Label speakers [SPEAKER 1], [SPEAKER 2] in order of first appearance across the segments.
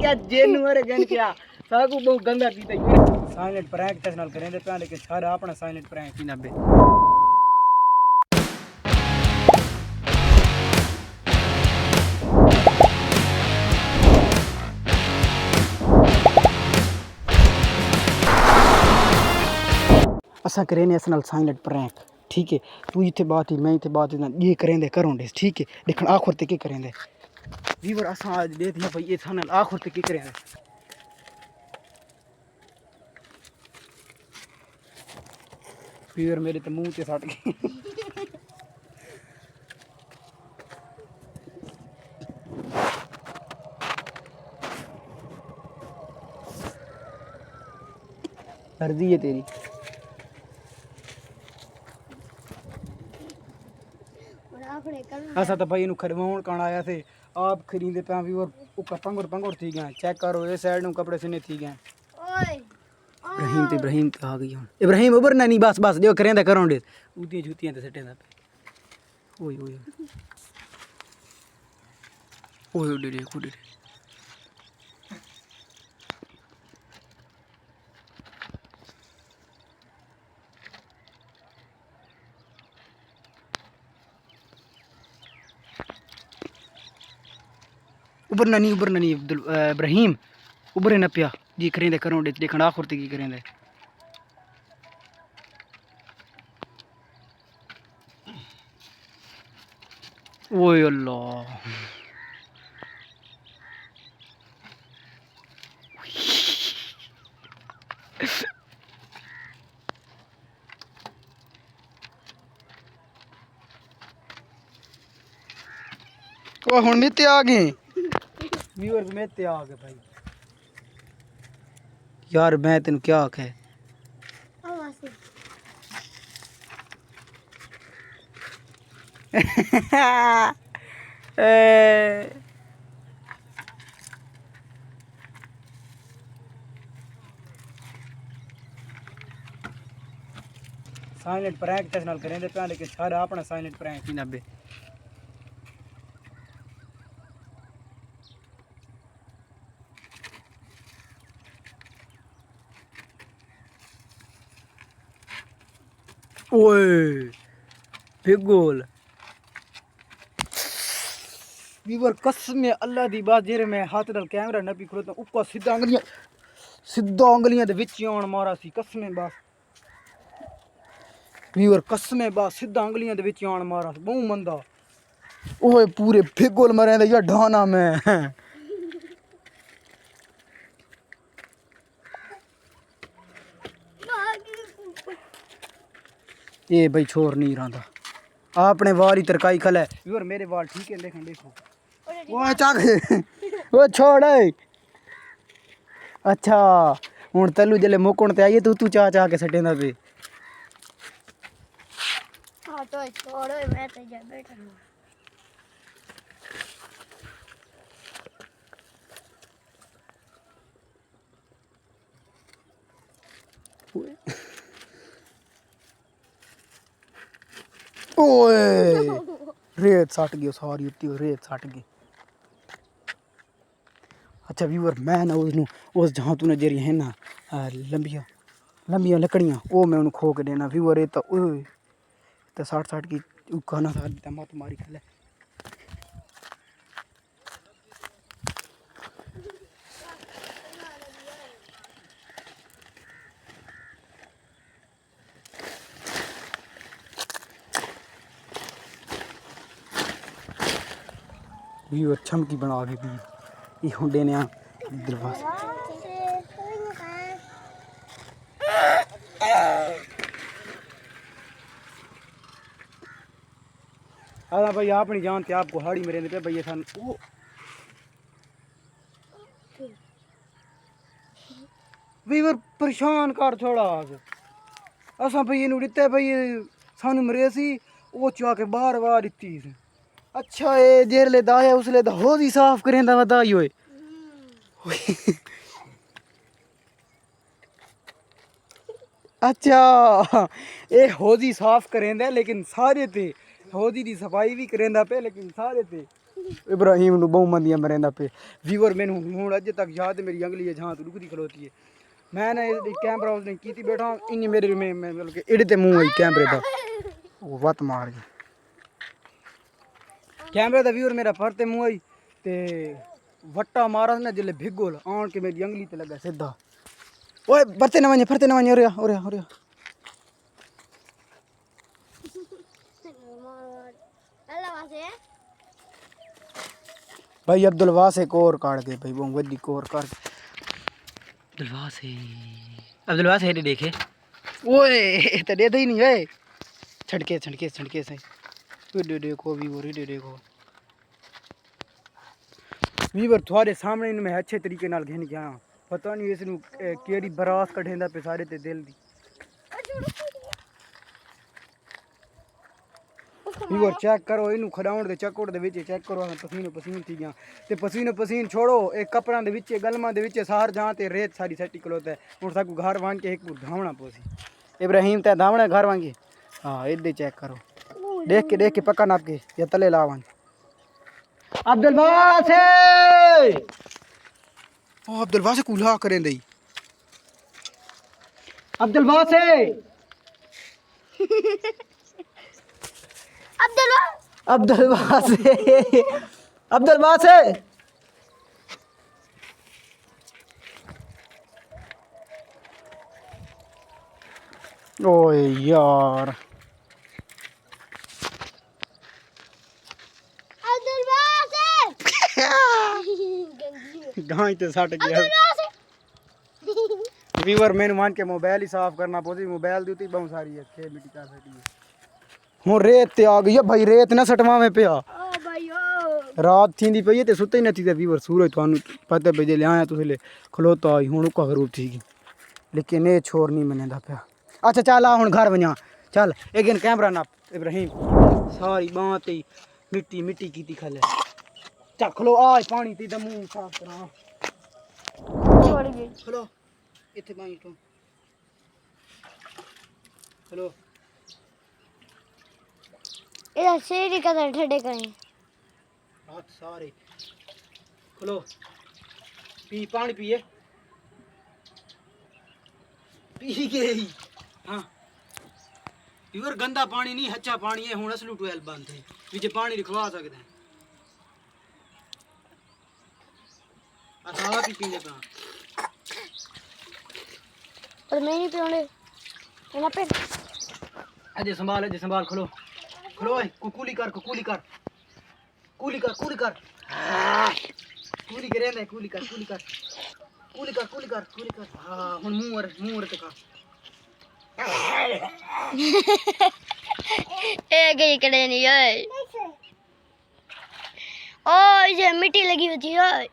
[SPEAKER 1] क्या जेनुअर गन क्या साकू बहुत गंदा कीता साइलेंट प्रैंक ते नाल करेंदे पे लेकिन सारा अपना साइलेंट प्रैंक ही ना बे असा करें अस नाल साइलेंट प्रैंक ठीक है तू इतने बात ही मैं इतने बात ही ये करेंदे करों दे ठीक है देखन आखिर ते के करेंदे वीवर असा आज देख भाई ये थाना आखिर ते के करेंदे वीवर मेरे तो मुंह ते सट गई मर्जी है तेरी ऐसा तो भाई खरवाउन कान आया थे आप खरीदे पे वीवर उका पंगुर थी गया चेक करो ये साइड नु कपड़े सुने थी गए इब्राहिम ते आ गई हुन इब्राहिम उबर ना नहीं बस बस देव करेंदा करों दे उदी जूतियां ते सटेंदा ओए ओए ओए डे कुडे उबर ना नहीं अब्दुल इब्राहिम उबर न पिया जी करेंदे करों दे देखण आखिर ते की करेंदे ओए अल्लाह ओ हुन मिते आ गए व्यूअर्स मिते आ गए भाई यार मैं तेन क्या आखे साइलेंट प्रैंक ते नाल करेंदे पे लेकिन सारा अपना साइलेंट प्रैंक ही ना बे ओए बिग गोल वीवर कसम अल्लाह दी बात जेरे मैं हाथ नाल कैमरा न पी खड़ोता ऊपर सीधा उंगलियां दे विच आउण मारा सी कसम बस वीवर कसम बस सीधा उंगलियां दे विच आउण मारा बहु मंदा ओए पूरे बिग गोल मरे दे या ढाना मैं ये भाई छोर नहीं रहा आपने वाल ही तरकाई खल है वीवर मेरे वाल ठीक है देखो देखो वो चाक वो छोड़ अच्छा हुन तलू जले मुकण ते आइए तू चा चा के सटेंदा पे हां तो छोड़ मैं ते जा बैठा ओए रेत सट गई सारी उत्ती रेत सट गई अच्छा व्यूअर मैं ना उस जहाँ तूने जेरी है ना लंबिया लकड़ियाँ वो मैं उन्हें खो के देना व्यूअर ये तो ओए तो 60 की खाना साथ देता मत मारी खले व्यूअर छमकी बना के भी ये हुंडे ने दरवाज़ा हाँ भाई आप नहीं जानते आपको हाड़ी में रहने पे भैया थान वीवर परेशान कर थोड़ा असा भैया नू दिता भाई सानू मरे सी वो चा के बार बार दिती अच्छा ये जेरले दाया उसले दा हो ही साफ करेंदा वदाई होए अच्छा ये होदी साफ करेंदा लेकिन सारे ते होदी दी सफाई भी करेंदा पे लेकिन सारे ते इब्राहिम नु बहु मंदियां मरेंदा पे वीवर मैनू हुण अज तक याद है मेरी अंगली जहां तू रुकदी खलोती है मैं ना कैमरा उसने कीती बैठा इन्नी मेरे में मतलब कि इड़े ते मुंह आई कैमरे दा वो वत मार गई कैमरे दा वीवर मेरा फर ते मुंह आई ते वट्टा मारा ना जिले भिगोल आन के मेरी अंगली ते लगा सीधा ओए फरते न वने ओरे भाई अब्दुल वासे कोर काट दे भाई वो वड्डी कोर काट अब्दुल वासे हेडे देखे ओए तो दे ही नहीं है छड़के से वीडियो देखो देखो वीवर थोड़े सामने मैं अच्छे तरीके नाल घेन गया पता नहीं इस केड़ी बरास कढेंदा पे सारे ते दिल दी वीवर चेक करो इनू खडाउण दे चक्कोड़ दे विच चेक करो पसीनो थी गया ते पसीनो छोड़ो एक कपड़ा दे विच गलमा दे विच सार जहां ते रेत सारी सट्टी कलोता है हुण साकू घर वांग के एक धावना पोसी इब्राहिम ते धावना घर वांगे हां इदे चेक करो देख के पक्का नाप के या तले लावन अब्दुल वासे ओ अब्दुल वासे कुला करें दई अब्दुल वासे अब्दुल वासे ओए यार गाय तो सट गया वीवर मैंने मान के मोबाइल ही साफ करना पौती मोबाइल दी उती बहुत सारी है खे मिट्टी का सटी हूँ रेत ते आ गई है भाई रेत ना सटवा में पिया रात थी पई ते सुते ही नहीं थे वीवर सूरज थानू पता पे जे आया तुस ले खलोता आई हूँ उका रूप थी लेकिन ये छोर नहीं मनेंदा पिया अच्छा चल आ हूँ घर वजा चल एक दिन कैमरा नाप इब्राहिम सारी बात ही मिट्टी की खले चल खलो आज पानी ती दा मुंह साफ करा खलो इथे पानी तो खलो
[SPEAKER 2] इधर सीढ़ी का ठंडे करें
[SPEAKER 1] हाथ सारे खलो पी पानी पिए पी के हाँ प्योर गंदा पानी नहीं अच्छा पानी है हुण असलू ट्वेल बंद है विच पानी लिखवा सकते हैं आप ही पीने का
[SPEAKER 2] पर मैं नहीं पीऊंगी ना पे
[SPEAKER 1] अजय संभाल खलो कुकूली कर कूली करे ना कूली कर हां हुन मुंह रे का
[SPEAKER 2] ए गई कड़े नहीं ओए ओ ये मिट्टी लगी होती है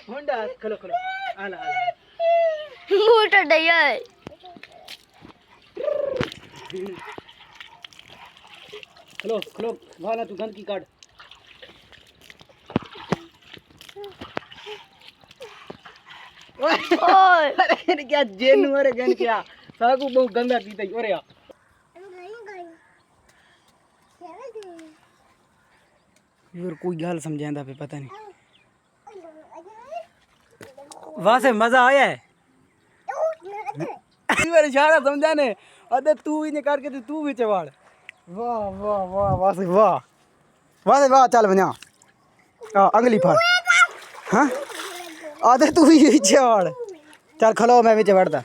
[SPEAKER 1] होंडा खलो आला
[SPEAKER 2] मोटर नहीं है
[SPEAKER 1] खलो वाला तू गंद की काट
[SPEAKER 2] ओए
[SPEAKER 1] अरे क्या जानवर गन क्या साकू बहुत गंदा पीता ही ओरे यार कोई गल समझांदा पे पता नहीं वहां से मजा आया है यार इशारा समझाने अरे तू ही ने करके तू भी चवाड़ वाह वाह चल बना अगली फाड़ हाँ आधे तू ही चवाड़ चल खलो मैं विच वड़दा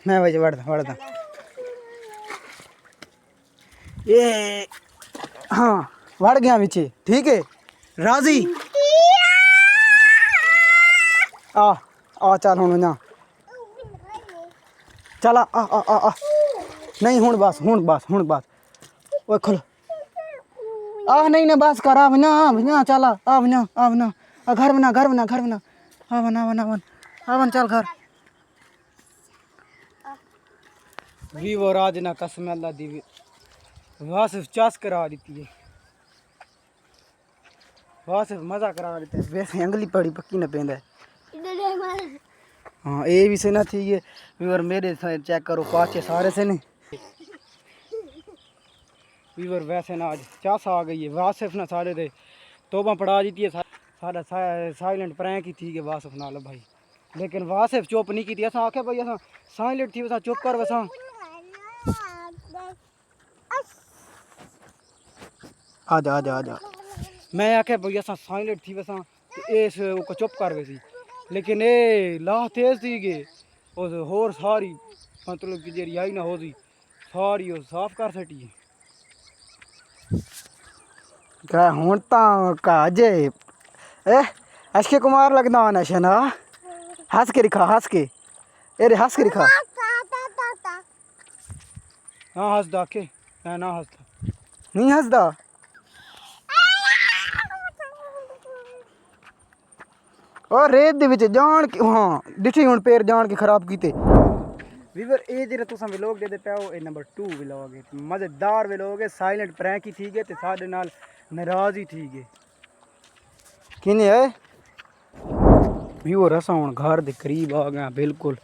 [SPEAKER 1] ये हाँ वड़ गया विच ठीक है राजी आ चल हुण ना चल आ नहीं हुण बस ओए खलो नहीं ना बस कर आ चल आ घर बना आवन चल घर वीवो राज ना कसम अल्लाह दी बस चास करा देती है बस मजा करा देते हैं वैसे अंगली पड़ी पक्की न पेंदा हाँ ये भी से ना थी ये वीवर मेरे चेक करो पाचे सारे से नहीं वीवर वैसे ना आज चास आ गई है वासिफ ना सारे दे तोबा पड़ा दी है सारा साइलेंट प्रैंक ही थी कि वासिफ नाल भाई लेकिन वासिफ चुप नहीं की असा आखे भाई असा साइलेंट थी वसा चुप कर वसा आजा आजा आजा मैं आखे भाई असा साइलेंट थी वसा इस को चुप कर वैसी लेकिन ए लाह तेज थी गे उस होर सारी मतलब कि जेरी आई ना हो सी सारी उस साफ कर सटी है क्या हूँ का जे ए अक्षय कुमार लगना नशा ना हंस के दिखा हंस के अरे हंस के दिखा हाँ हंसदा के मैं ना हंसदा नहीं हंसदा और रेत दे विच जान के हाँ दिठी हुण पैर जान के खराब कीते वीवर ए जेरे तुसां व्लॉग दे पे हो ए नंबर 2 व्लॉग है मजेदार व्लॉग है साइलेंट प्रैंक ही थी गए ते साडे नाल नाराज ही थी गए किने है व्यूअर असां हुण घर दे करीब आ गए बिल्कुल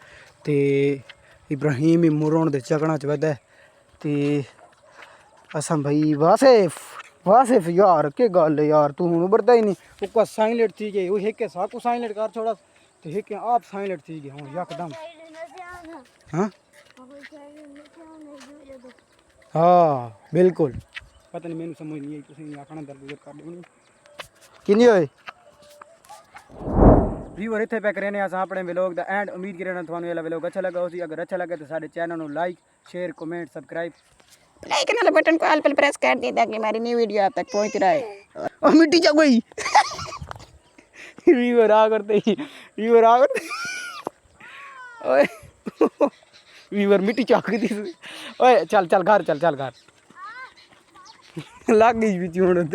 [SPEAKER 1] ते इब्राहिम ही मुरण दे चकना च वदा ते असां भाई वासिफ यार के गल है यार तू हुण उबरदा ही नहीं उका साइलेंट थी गई वो हेके साकू साइलेंट कर छोड़ा ते हेके आप साइलेंट थी गए हुण यकदम हाँ हाँ बिल्कुल पता नहीं मैंने समझ नहीं आई तुसीं आखना दरगुजर कर दे किन्नी होए व्यूअर इत्थे पे करने अस अपने व्लॉग दा एंड उम्मीद करना थानू ये व्लॉग अच्छा लगा उसी अगर अच्छा लगे तो साडे चैनल नु like share comment subscribe
[SPEAKER 3] like वाले बटन को ऑल पर प्रेस कर दे ताकि हमारी न्यू वीडियो आप तक पहुंच रहे। और मिट्टी जा गई
[SPEAKER 1] व्यूअर आ करते ओए व्यूअर मिट्टी चाक दी ओए चल चल घर चल चल घर लग गई बीच हुण